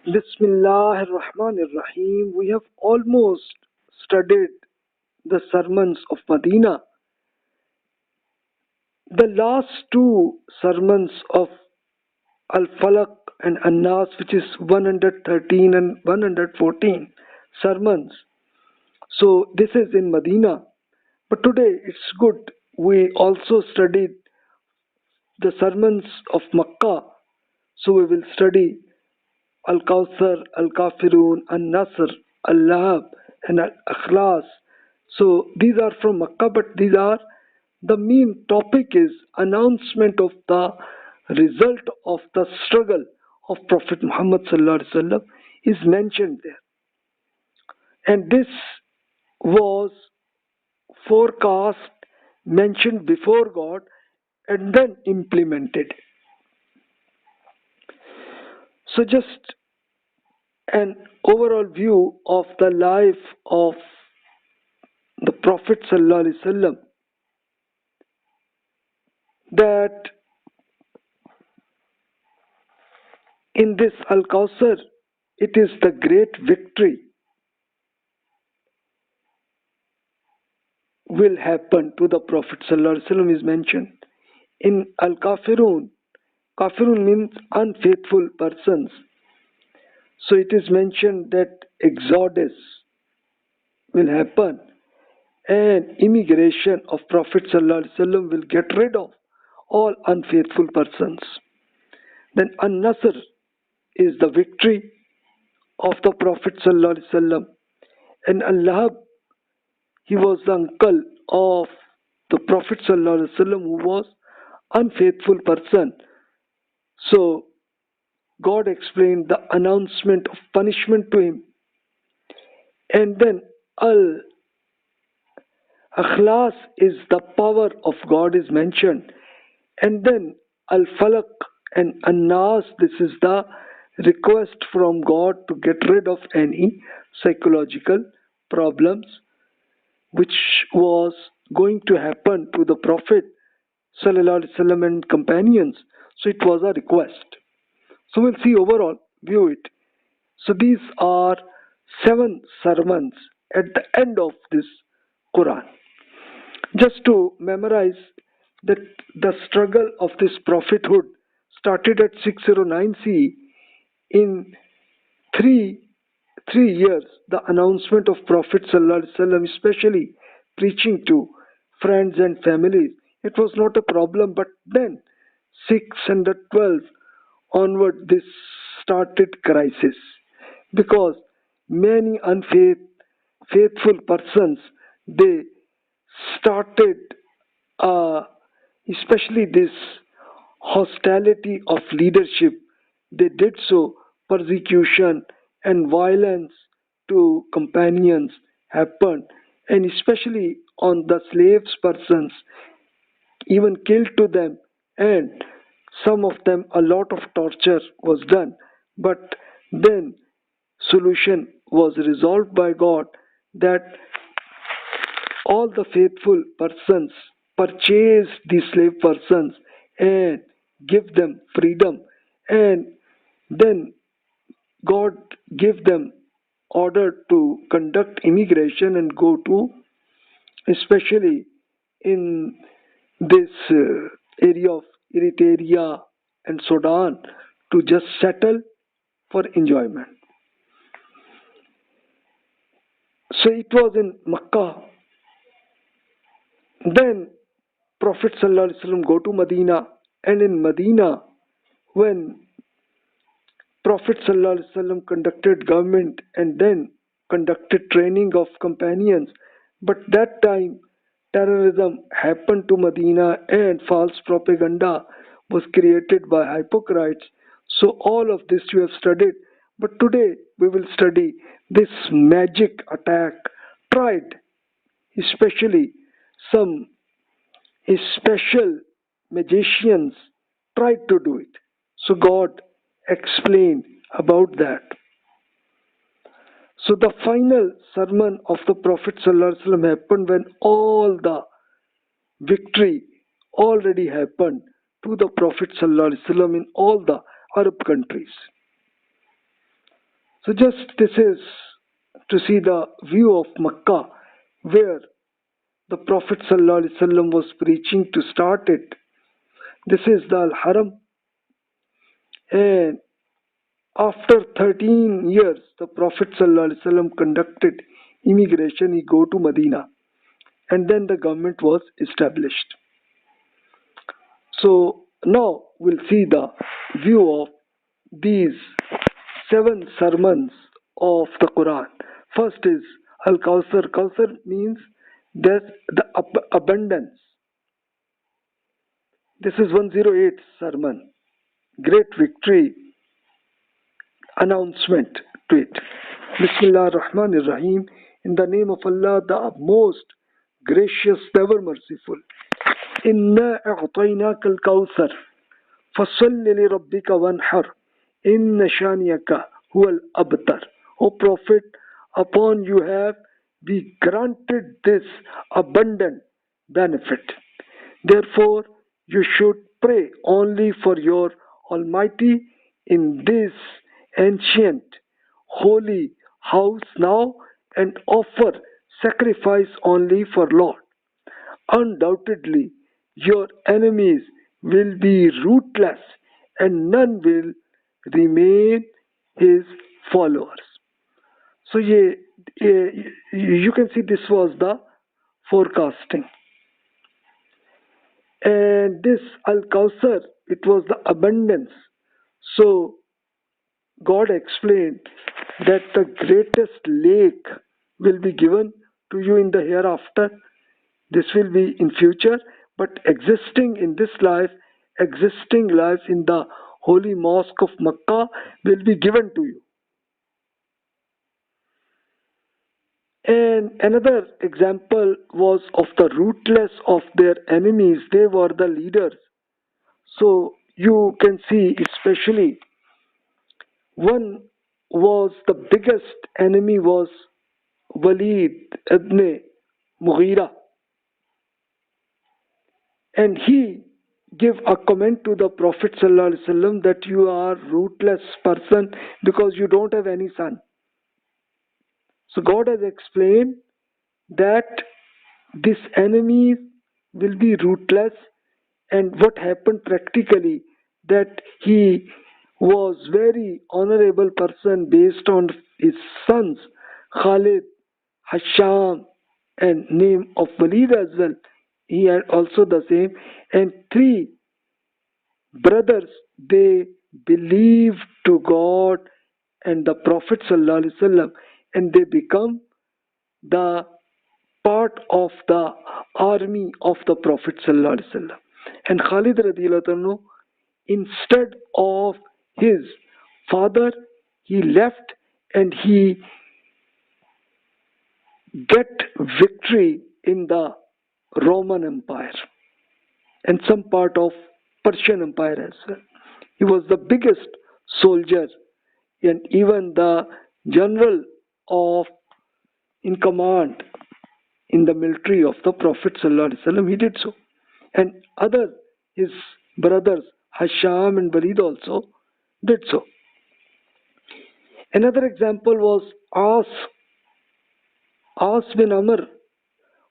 Bismillah ar-Rahman ar-Rahim. We have almost studied the sermons of Medina. The last two sermons of Al-Flaq and Al-Nas, which is 113 and 114 sermons. So this is in Medina. But today it's good. We also studied the sermons of Makkah. So we will study Al-Kausar, Al-Kafiroon, Al-Nasr, Al-Lahab, and Al-Akhlaas. So these are from Makkah, but the main topic is announcement of the result of the struggle of Prophet Muhammad sallallahu alaihi wasallam is mentioned there, and this was forecast, mentioned before God, and then implemented. So just an overall view of the life of the Prophet sallallahu alaihi wasallam, that in this Al-Kausar, it is the great victory will happen to the Prophet sallallahu alaihi wasallam is mentioned. In Al-Kafiroon, Kafirun means unfaithful persons. So it is mentioned that exodus will happen and immigration of Prophet ﷺ will get rid of all unfaithful persons. Then Al-Nasr is the victory of the Prophet ﷺ. And Al-Lahab, he was the uncle of the Prophet ﷺ who was unfaithful person. So God explained the announcement of punishment to him. And then Al-Akhlaas is the power of God is mentioned. And then Al-Flaq and Al-Nas, this is the request from God to get rid of any psychological problems which was going to happen to the Prophet sallallahu alaihi wasallam and companions. So it was a request. So we'll see overall, view it. So these are 7 sermons at the end of this Quran. Just to memorize that the struggle of this prophethood started at 609 CE. In 3 years, the announcement of Prophet sallallahu alaihi wasallam, especially preaching to friends and families, it was not a problem. But then 612 onward, this started crisis, because many unfaithful persons, they started especially this hostility of leadership. They did so, persecution and violence to companions happened, and especially on the slaves persons, even killed to them, and some of them a lot of torture was done. But then solution was resolved by God, that all the faithful persons purchase these slave persons and give them freedom, and then God gave them order to conduct immigration and go to, especially in this area of Eritrea and Sudan, to just settle for enjoyment. So it was in Makkah. Then Prophet ﷺ go to Medina, and in Medina, when Prophet ﷺ conducted government and then conducted training of companions, but that time terrorism happened to Medina and false propaganda was created by hypocrites. So all of this you have studied, but today we will study this magic attack tried, especially some special magicians tried to do it. So God explained about that. So the final sermon of the Prophet ﷺ happened when all the victory already happened to the Prophet ﷺ in all the Arab countries. So just this is to see the view of Makkah where the Prophet ﷺ was preaching to start it. This is the Al-Haram, and after 13 years the Prophet ﷺ conducted immigration. He go to Medina and then the government was established. So now we'll see the view of these 7 sermons of the Quran. First is Al-Kausar. Kausar means that the abundance. This is 108th sermon. Great victory announcement to it. Bismillah ar-Rahman ar-Rahim. In the name of Allah, the most gracious, ever merciful. Inna a'tainaka al-Kausar. Fasalli li rabbika wanhar. Inna shaniyaka huwa al-abtar. O Prophet, upon you have we granted this abundant benefit. Therefore, you should pray only for your Almighty in this ancient holy house now and offer sacrifice only for Lord. Undoubtedly, your enemies will be ruthless and none will remain his followers. So you can see this was the forecasting. And this Al-Kausar, it was the abundance. So God explained that the greatest lake will be given to you in the hereafter. This will be in future, but existing in this life, existing life in the holy mosque of Makkah will be given to you. And another example was of the ruthless of their enemies. They were the leaders. So you can see especially one was the biggest enemy was Walid ibn Mughira. And he gave a comment to the Prophet ﷺ that you are ruthless person because you don't have any son. So God has explained that this enemy will be ruthless, and what happened practically that he was very honorable person based on his sons Khalid, Hasham, and name of Walid as well. He had also the same, and 3 brothers, they believed to God and the Prophet ﷺ, and they become the part of the army of the Prophet ﷺ. And Khalid radiallahu anhu, instead of his father, he left and he get victory in the Roman Empire and some part of Persian Empire as well. He was the biggest soldier and even the general of in command in the military of the Prophet ﷺ. He did so. And other his brothers Hasham and Walid also did so. Another example was As bin Amr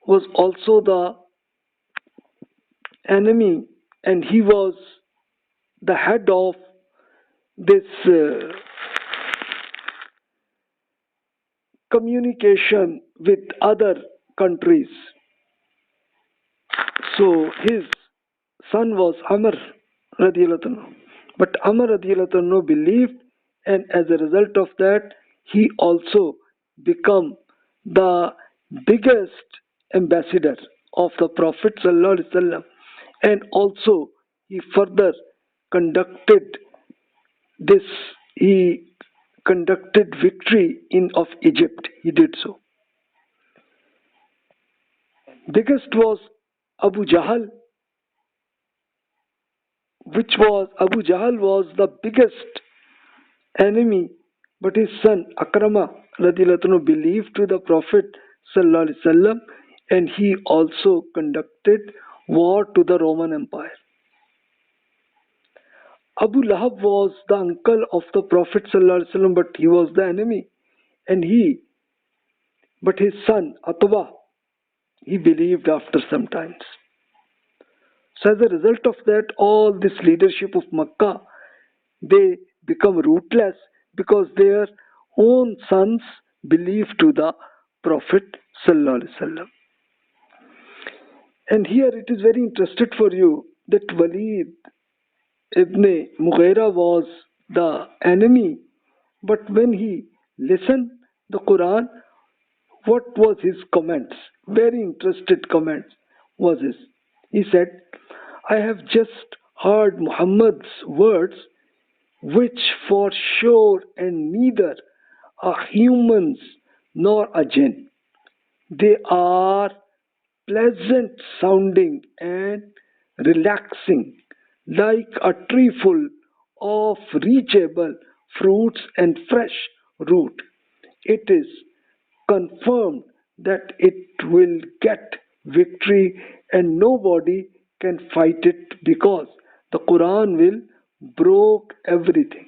was also the enemy, and he was the head of this communication with other countries. So his son was Amr radiallahu anhu. But Amr radiallahu anhu believed, and as a result of that, he also become the biggest ambassador of the Prophet sallallahu alaihi wasallam, and also he further conducted this. He conducted victory of Egypt. He did so. Biggest was Abu Jahl, Abu Jahl was the biggest enemy, but his son Akrama radiallahu anhu believed to the Prophet sallallahu alaihi wasallam, and he also conducted war to the Roman Empire. Abu Lahab was the uncle of the Prophet ﷺ, but he was the enemy. But his son Atwa, he believed after some times. So as a result of that, all this leadership of Makkah, they become rootless because their own sons believe to the Prophet ﷺ. And here it is very interesting for you that Walid ibn Mughira was the enemy, but when he listened the Quran, what was his comments? Very interested comments was his. He said, I have just heard Muhammad's words, which for sure and neither are humans nor a jinn. They are pleasant sounding and relaxing, like a tree full of reachable fruits and fresh root. It is confirmed that it will get victory and nobody can fight it because the Quran will broke everything.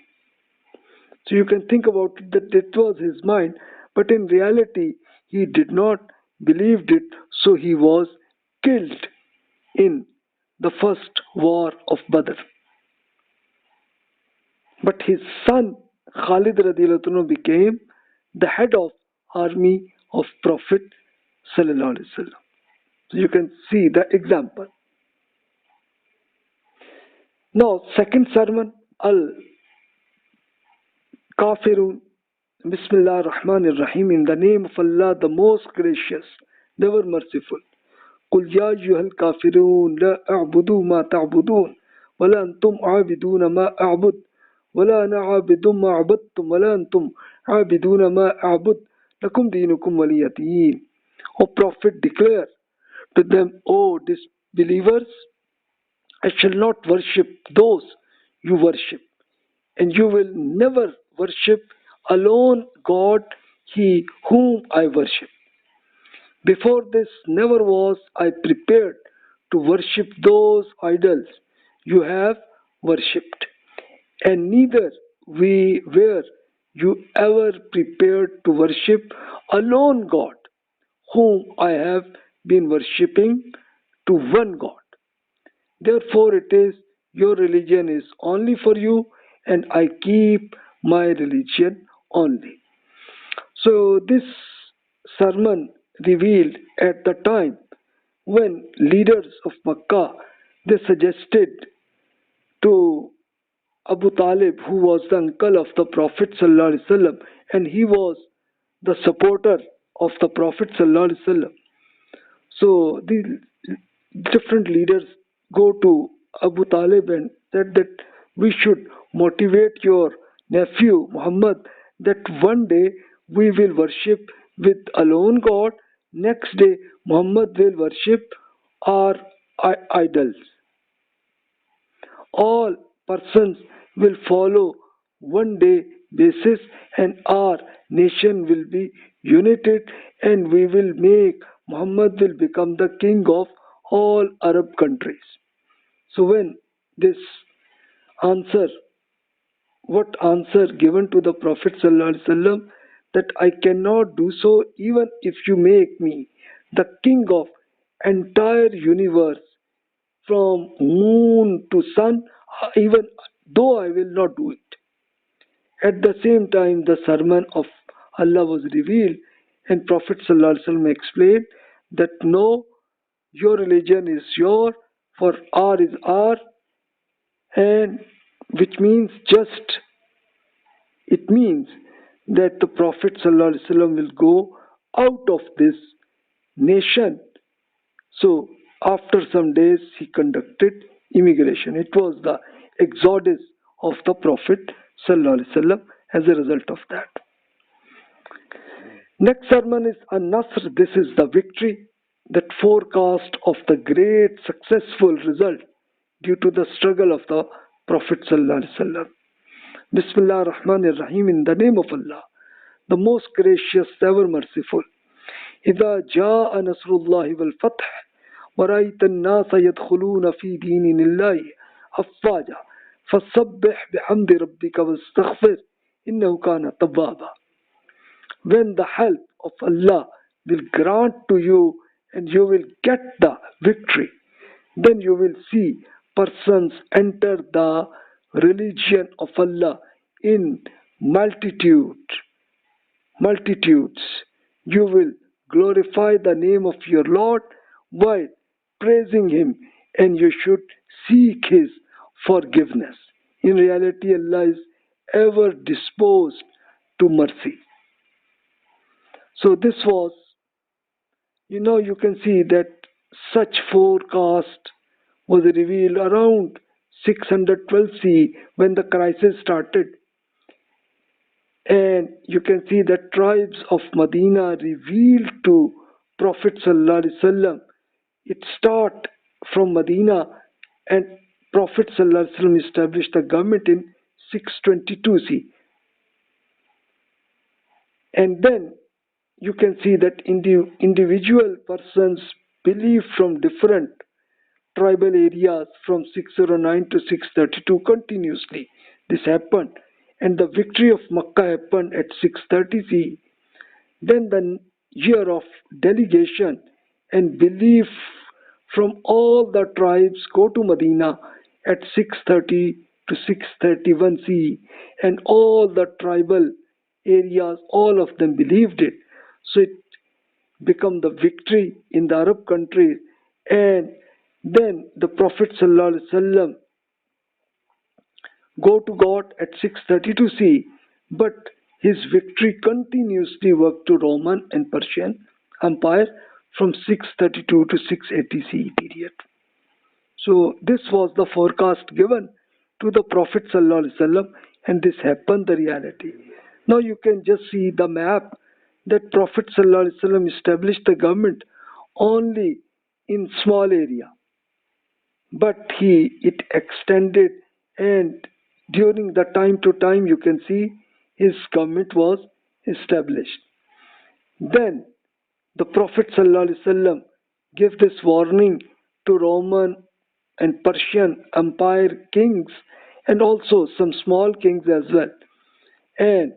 So you can think about it that it was his mind, but in reality he did not believe it, so he was killed in the first war of Badr. But his son Khalid radiallahu anhu became the head of army of Prophet sallallahu alaihi wasallam. So you can see the example. Now, second sermon, Al-Kafiroon. Bismillah ar-Rahman ar-Rahim. In the name of Allah, the most gracious, never merciful. قل يا أيها الكافرون لا أعبد ما تعبدون ولا أنتم عابدون ما أعبد ولا أنا عابد ما عبدتم ولا أنتم عابدون ما أعبد لكم دينكم ولي دين. O Prophet, declare to them, O disbelievers, I shall not worship those you worship, and you will never worship alone God, He whom I worship. Before this, never was I prepared to worship those idols you have worshipped, and neither were you ever prepared to worship alone God, whom I have been worshipping, to one God. Therefore it is your religion is only for you, and I keep my religion only. So this sermon revealed at the time when leaders of Makkah, they suggested to Abu Talib, who was the uncle of the Prophet ﷺ, and he was the supporter of the Prophet ﷺ. So the different leaders go to Abu Talib and said that we should motivate your nephew Muhammad that one day we will worship with alone God, next day Muhammad will worship our idols. All persons will follow one day basis, and our nation will be united, and we will make Muhammad will become the king of all Arab countries. So when this answer, what answer given to the Prophet ﷺ, that I cannot do so even if you make me the king of entire universe from moon to sun, even though I will not do it. At the same time, the sermon of Allah was revealed, and Prophet ﷺ explained that no, your religion is your, for our is our, and which means just, it means that the Prophet ﷺ will go out of this nation. So after some days he conducted immigration. It was the exodus of the Prophet ﷺ as a result of that. Next sermon is Al-Nasr. This is the victory, that forecast of the great successful result due to the struggle of the Prophet ﷺ. Bismillah ar-Rahman ar-Rahim. In the name of Allah, the most gracious, ever merciful. إذا جاء نصر الله والفتح ورأيت الناس يدخلون في دين الله أفواجا فَسَبِّحْ بِحَمْدِ رَبِّكَ وَاسْتَغْفِرْ إِنَّهُ كَانَ تَوَّابًا. When the help of Allah will grant to you and you will get the victory, then you will see persons enter the religion of Allah in multitudes. You will glorify the name of your Lord while praising Him, and you should seek His forgiveness. In reality, Allah is ever disposed to mercy. So this was, you can see that such forecast was revealed around 612 CE when the crisis started. And you can see that tribes of Medina revealed to Prophet ﷺ. It start from Medina, and Prophet ﷺ established a government in 622 CE. And then you can see that individual persons believe from different tribal areas from 609 to 632 continuously. This happened, and the victory of Makkah happened at 630 CE. Then the year of delegation and belief from all the tribes go to Medina at 630 to 631 CE, and all the tribal areas, all of them believed it. So it became the victory in the Arab countries. And then the Prophet ﷺ go to God at 632 CE, but his victory continuously worked to Roman and Persian Empire from 632 to 680 CE period. So this was the forecast given to the Prophet ﷺ, and this happened the reality. Now you can just see the map that Prophet ﷺ established the government only in small area, but it extended, and during the time to time you can see his government was established. Then the Prophet ﷺ gave this warning to Roman and Persian Empire kings, and also some small kings as well. And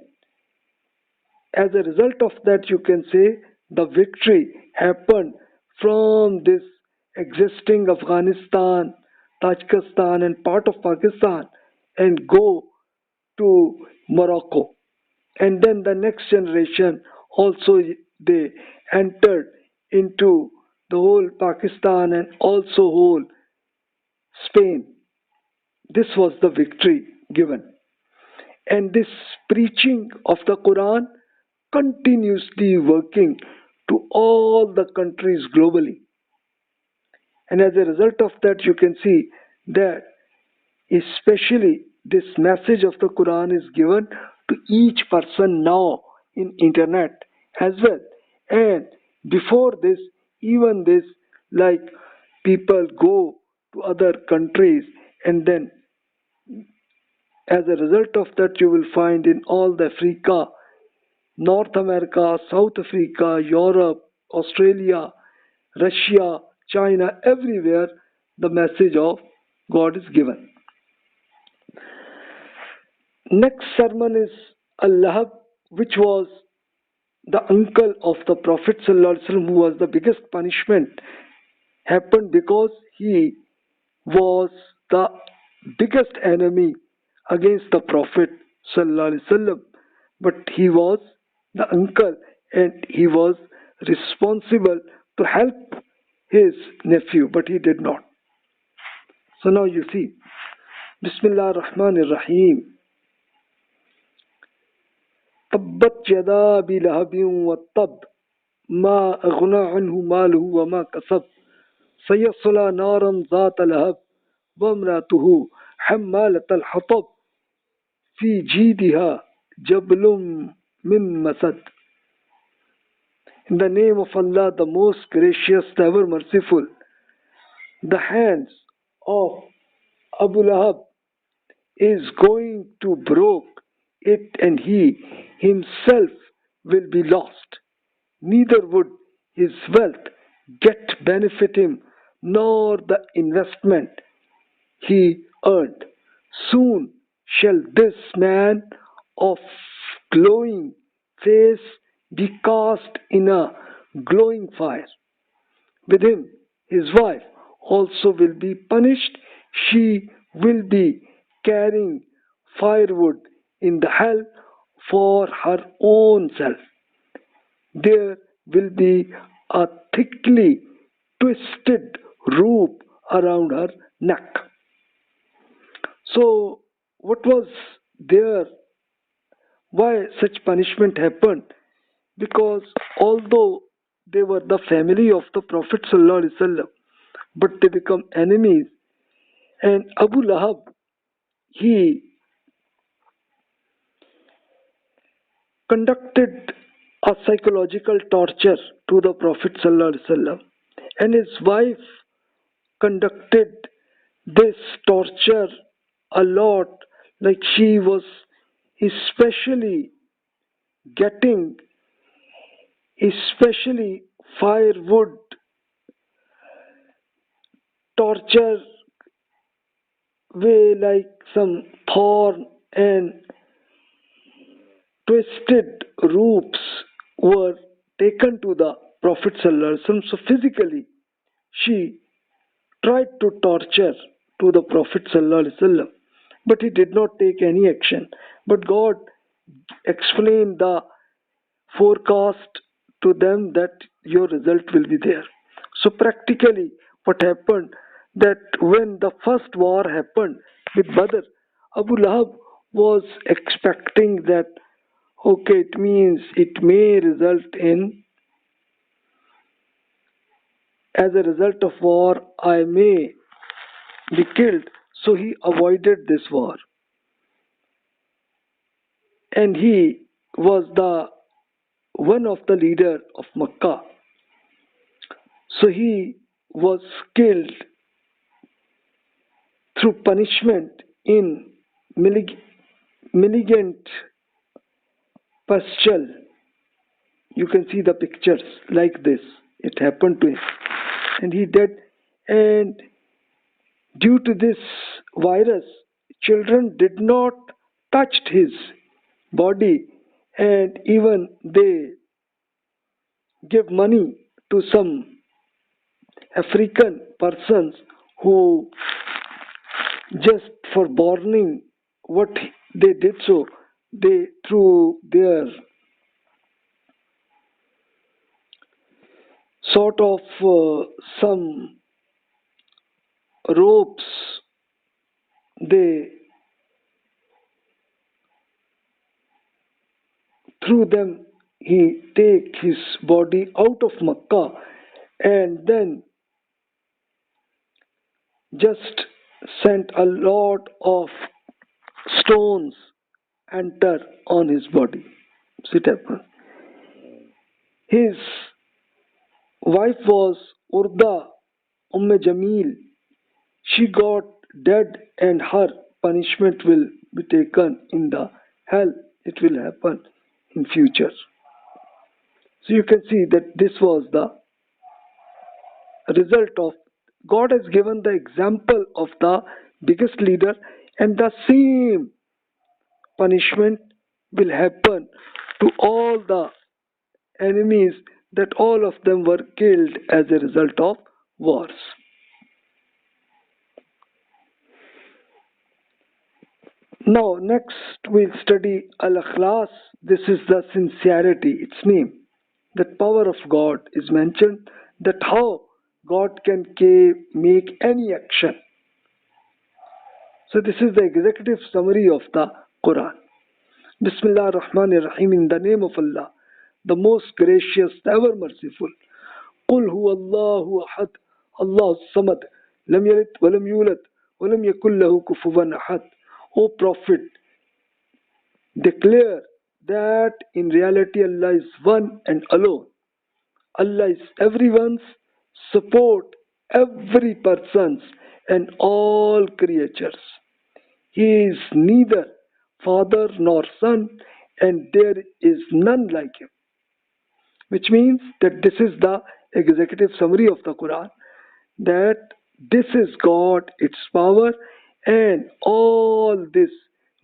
as a result of that, you can say the victory happened from this existing Afghanistan, Tajikistan, and part of Pakistan, and go to Morocco. And then the next generation also, they entered into the whole Pakistan and also whole Spain. This was the victory given. And this preaching of the Quran continuously working to all the countries globally. And as a result of that, you can see that especially this message of the Quran is given to each person now in internet as well. And before this, even this, like people go to other countries, and then as a result of that, you will find in all the Africa, North America, South Africa, Europe, Australia, Russia, China, everywhere the message of God is given. Next sermon is Al-Lahab, which was the uncle of the Prophet ﷺ, who was the biggest punishment, happened because he was the biggest enemy against the Prophet ﷺ. But he was the uncle, and he was responsible to help his nephew, but he did not. So now you see, Bismillah ar-Rahman ar-Rahim. تبت يدا أبي لهب وتب ما أغنى عنه ماله وما كسب سيصلى نارا ذات لهب وامرأته حمالة الحطب في جيدها جبل من مسد. In the name of Allah, the most gracious, the ever merciful. The hands of Abu Lahab is going to break it, and he himself will be lost. Neither would his wealth get benefit him, nor the investment he earned. Soon shall this man of glowing face be cast in a glowing fire. With him, his wife also will be punished. She will be carrying firewood in the hell for her own self. There will be a thickly twisted rope around her neck. So, what was there? Why such punishment happened? Because although they were the family of the Prophet ﷺ, but they become enemies. And Abu Lahab, he conducted a psychological torture to the Prophet ﷺ, and his wife conducted this torture a lot, like she was especially getting especially firewood torture way, like some thorn and twisted ropes were taken to the Prophet ﷺ. So physically she tried to torture to the Prophet ﷺ, but he did not take any action. But God explained the forecast to them that your result will be there. So practically what happened, that when the first war happened with Badr, Abu Lahab was expecting that, okay, it means it may result in, as a result of war I may be killed. So he avoided this war, and he was the one of the leader of Makkah. So he was killed through punishment in malignant pestle. You can see the pictures like this. It happened to him, and he died. And due to this virus, children did not touch his body, and even they give money to some African persons who just for burning what they did. So they threw their sort of some ropes, they through them he take his body out of Makkah, and then just sent a lot of stones enter on his body. So it happened. His wife was Urda Jamil. She got dead, and her punishment will be taken in the hell. It will happen in future. So you can see that this was the result of, God has given the example of the biggest leader, and the same punishment will happen to all the enemies, that all of them were killed as a result of wars. Now next we'll study Al-Akhlaas. This is the sincerity, its name. That power of God is mentioned, that how God can make any action. So this is the executive summary of the Quran. Bismillah ar-Rahman ar-Rahim, in the name of Allah, the most gracious, ever merciful. Qul huwa Allahu ahad, Allahu samad, lam yalid wa lam yulad wa lam yakul lahu kufuwan ahad. O Prophet, declare that in reality Allah is one and alone. Allah is everyone's support, every person's and all creatures. He is neither father nor son, and there is none like him. Which means that this is the executive summary of the Quran, that this is God, its power, and all this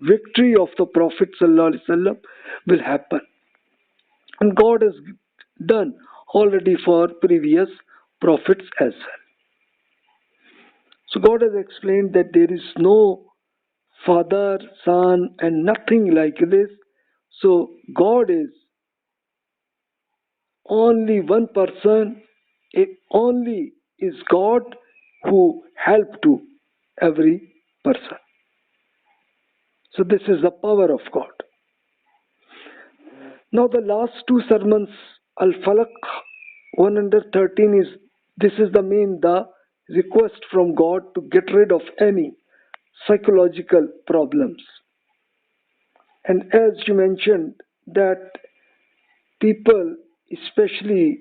victory of the Prophet ﷺ will happen. And God has done already for previous prophets as well. So God has explained that there is no Father, Son, and nothing like this. So God is only one person. It only is God who helped to every person. So this is the power of God. Now the last two sermons, Al-Flaq 113 is, this is the request from God to get rid of any psychological problems. And as you mentioned that people, especially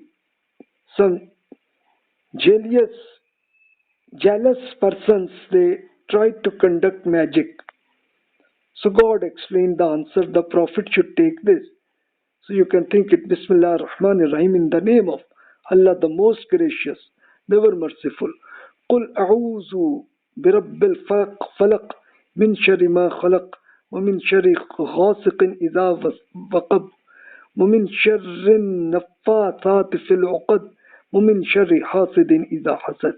some jealous persons, they try to conduct magic. So God explained the answer. The Prophet should take this. So you can think it, Bismillah ar-Rahman ar-Rahim, in the name of Allah, the most gracious, the ever merciful. قُلْ أَعُوذُ بِرَبِّ الْفَلَقِ مِنْ شَرِّ مَا خَلَقَ وَمِنْ شَرِّ غَاسِقٍ إِذَا وَقَبَ وَمِنْ شَرِّ النَّفَّاثَاتِ فِي الْعُقَدِ وَمِنْ شَرِّ حَاسِدٍ إِذَا حَسَدَ.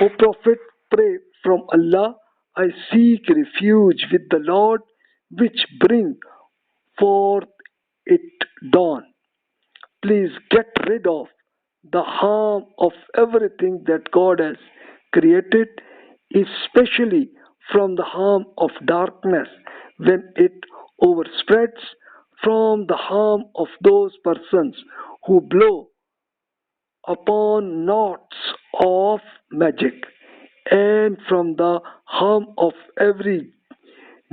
O Prophet, pray from Allah. I seek refuge with the Lord, which bring forth it dawn. Please get rid of the harm of everything that God has created, especially from the harm of darkness when it overspreads, from the harm of those persons who blow upon knots of magic, and from the harm of every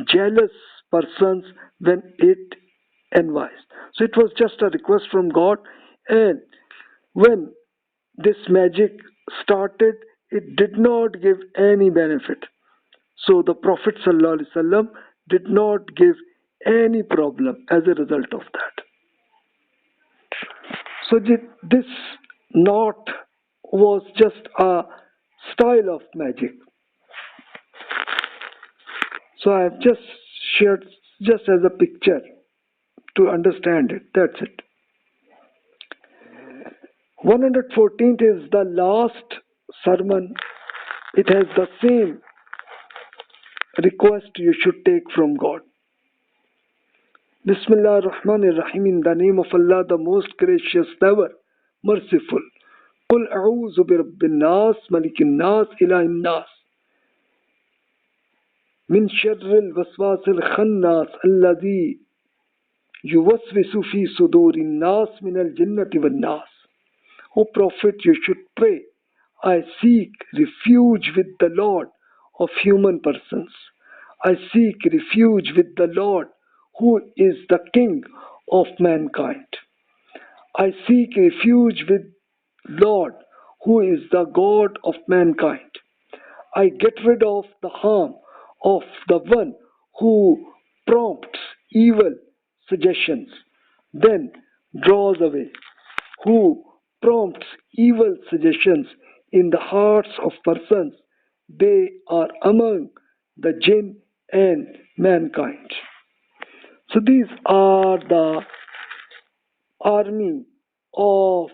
jealous persons when it envies. So it was just a request from God, and when this magic started, it did not give any benefit. So the Prophet ﷺ did not give any problem as a result of that. So this knot was just a style of magic. So I have just shared just as a picture to understand it. That's it. 114th is the last sermon. It has the same request you should take from God. Bismillah ar-Rahman ar-Rahim, in the name of Allah, the most gracious, ever merciful. قُلْ أَعُوذُ بِرَبِّ النَّاسِ مَلِكِ النَّاسِ إِلَهِ النَّاسِ مِنْ شَرِّ الْوَسْوَاسِ الْخَنَّاسِ الَّذِي يُوَسْوِسُ فِي صُدُورِ النَّاسِ مِنَ الْجِنَّةِ وَالنَّاسِ. O Prophet, you should pray. I seek refuge with the Lord of human persons. I seek refuge with the Lord who is the King of mankind. I seek refuge with Lord who is the God of mankind. I get rid of the harm of the one who prompts evil suggestions, then draws away, who prompts evil suggestions in the hearts of persons. They are among the jinn and mankind. So these are the army of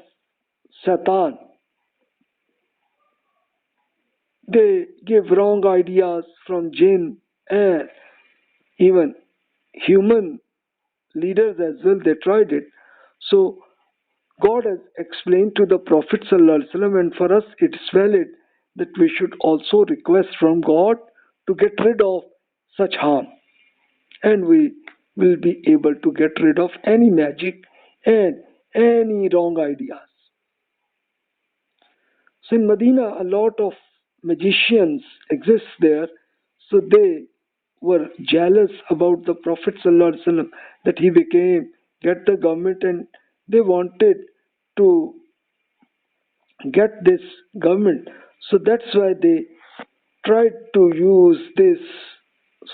Satan. They give wrong ideas from jinn and even human leaders as well. They tried it. So God has explained to the Prophet ﷺ, and for us it is valid that we should also request from God to get rid of such harm, and we will be able to get rid of any magic and any wrong ideas. So in Medina, a lot of magicians exist there, so they were jealous about the Prophet ﷺ, that he get the government, and they wanted to get this government. So that's why they tried to use this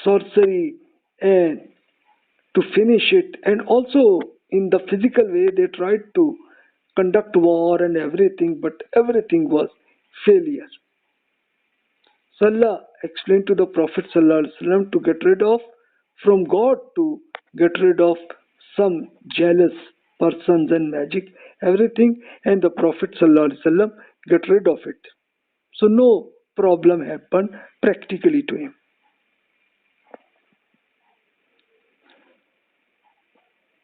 sorcery and to finish it, and also in the physical way they tried to conduct war and everything, but everything was failure. So Allah explained to the Prophet ﷺ to get rid of, from God to get rid of some jealous persons and magic, everything, and the Prophet ﷺ get rid of it. So no problem happened practically to him.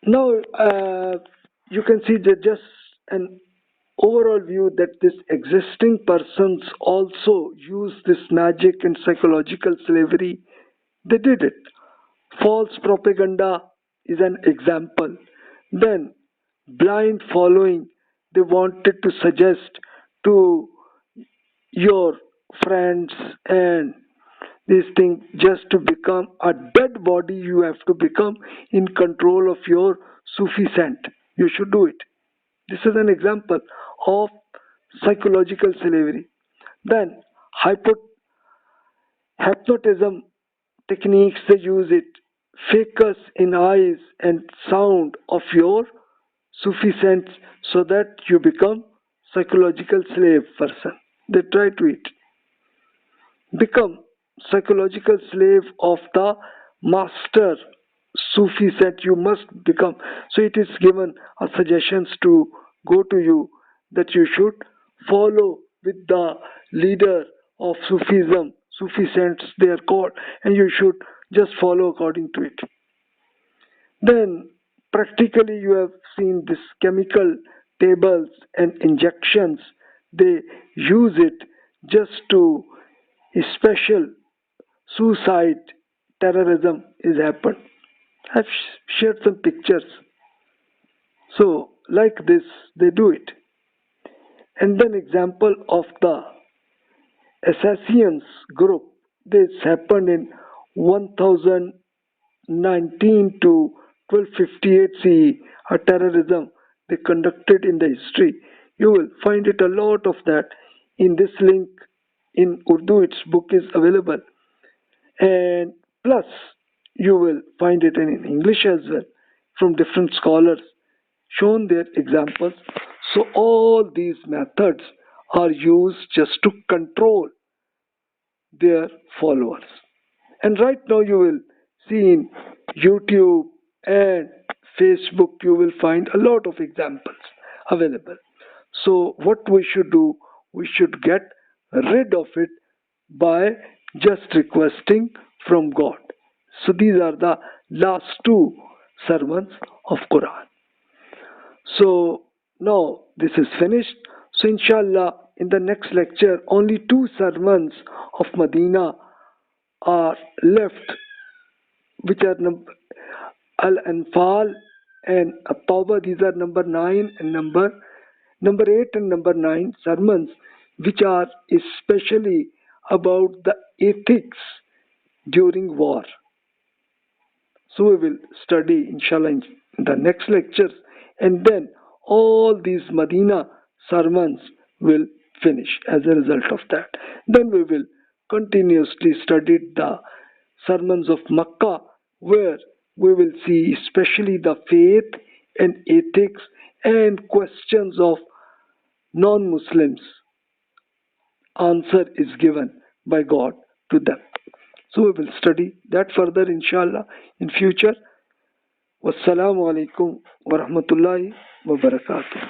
Now you can see that just an overall view that this existing persons also use this magic and psychological slavery. They did it. False propaganda is an example. Then blind following. They wanted to suggest to your friends and these things just to become a dead body. You have to become in control of your Sufi scent. You should do it. This is an example of psychological slavery. Then hypnotism techniques, they use it. Focus in eyes and sound of your Sufi sense so that you become psychological slave person. They try to it. Become psychological slave of the master Sufi set. You must become. So it is given a suggestions to go to you that you should follow with the leader of Sufism, Sufi saints they are called, and you should just follow according to it. Then practically you have seen this chemical tables and injections. They use it just to special suicide terrorism is happened. I've shared some pictures. So like this they do it. And then example of the assassins group. This happened in 1019 to 1258 CE. A terrorism they conducted in the history. You will find it a lot of that in this link. In Urdu its book is available, and plus you will find it in English as well from different scholars shown their examples. So all these methods are used just to control their followers. And right now you will see in YouTube and Facebook you will find a lot of examples available. So what we should do, we should get rid of it by just requesting from God. So these are the last two sermons of Quran. So now this is finished. So inshallah in the next lecture only two sermons of Medina are left, which are Al-Anfaal and At-Tawbah. These are number 9 and number 8 and number 9 sermons, which are especially about the ethics during war. So we will study inshallah in the next lectures, and then all these Medina sermons will finish as a result of that. Then we will continuously study the sermons of Makkah, where we will see especially the faith and ethics and questions of non-Muslims. Answer is given by God to them. So we will study that further inshallah in future. Wassalamu alaikum wa rahmatullahi wa barakatuh.